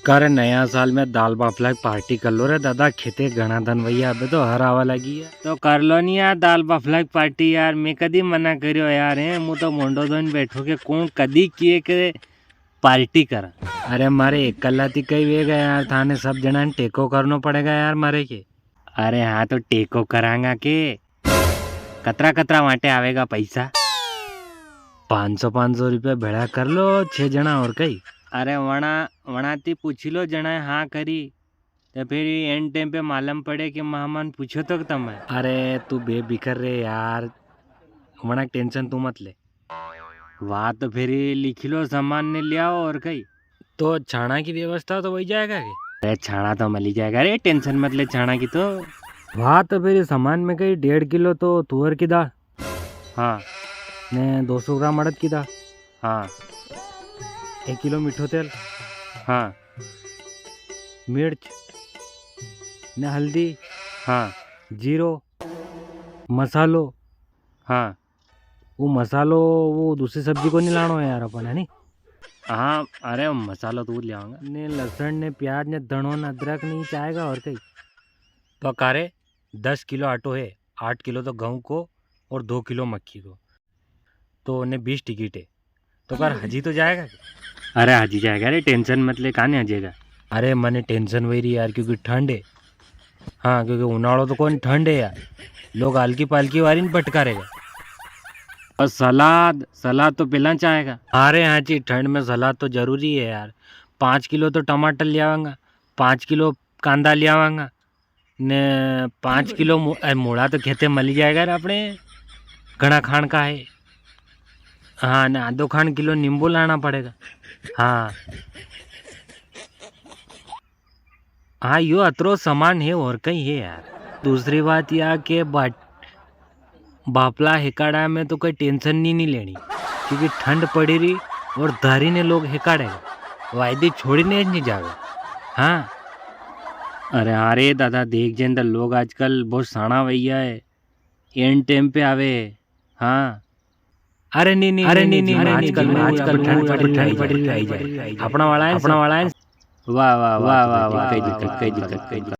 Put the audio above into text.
कर नया साल में दाल बाफला की पार्टी कर लो रे दादा, खेते घना धन भैया अबे तो हर आवा लगी है तो कर लो नहीं यार दाल बाफला की पार्टी यार। मैं कदी मना करियो यार है मु तो मोंडो धोन बैठो के कौन कदी किए के पार्टी करा। अरे मारे एक कल्लाती कई वे गया यार, थाने सब जना टेको करना पड़ेगा यार मारे के। अरे हाँ तो टेको करांगा के कतरा कतरा वाटे आवेगा पैसा 500 रुपये भेड़ा कर लो 6 जना और कई। अरे वणा वणाती पूछी लो जना हाँ करी तो फिर एंड टाइम पे मालूम पड़े कि मेहमान पूछो तो तम। अरे तू बेफिक्र रे यार, वणा टेंशन तू मत ले। वाह तो फिर लिख लो सामान ने लिया और कई तो छाना की व्यवस्था तो वही जाएगा कि? अरे छाना तो मिल जाएगा रे, टेंशन मत ले छाना की तो। वाह तो फिर सामान में कई 1.5 किलो तो तुअर की दाल, हाँ ने 200 ग्राम अड़द की दाल, हाँ 1 किलो मीठो तेल, हाँ मिर्च ने हल्दी, हाँ जीरो मसालो, हाँ वो मसालो वो दूसरी सब्जी को नहीं लानो है यार अपन है नी। हाँ अरे मसालो तो ले आऊँगा ने लहसुन ने प्याज ने धनो ने अदरक नहीं चाहेगा और कहीं। तो कारे 10 किलो आटो है, 8 किलो तो गेहूँ को और 2 किलो मक्खी को, तो उन्हें 20 टिकट है तो कर हजी तो जाएगा। अरे हजी जाएगा रे, टेंशन मत ले, कहाँ नहीं हजेगा। अरे मने टेंशन वही रही यार क्योंकि ठंड है, हाँ क्योंकि उनाड़ो तो कौन ठंड है यार, लोग हल्की पालकी वारी नहीं पटकारेगा। और सलाद सलाद तो पहला चाहेगा। अरे हाँ जी ठंड में सलाद तो जरूरी है यार। 5 किलो तो टमाटर ले आवांगा, 5 किलो कांदा ले आवांगा ने 5 किलो मूड़ा तो खेते मिल जाएगा रे अपने घना खान का है। हाँ ने आधो खान किलो नींबू लाना पड़ेगा। हाँ हाँ यो अतरो सामान है और कहीं है यार। दूसरी बात यह कि बापला हिकाड़ा में तो कोई टेंशन नहीं लेनी क्योंकि ठंड पड़ी रही और धारी ने लोग हिकाड़ेगा, वायदी छोड़ी नहीं जावे। हाँ अरे दादा देख जेंदर लोग आजकल बहुत साना भैया है, एंड टाइम पे आवे। हाँ अरे नहीं आजकल ठंड पड़ी रही अपना वाला है। वाह वाह वाह वाह वाह, कई दिक्कत।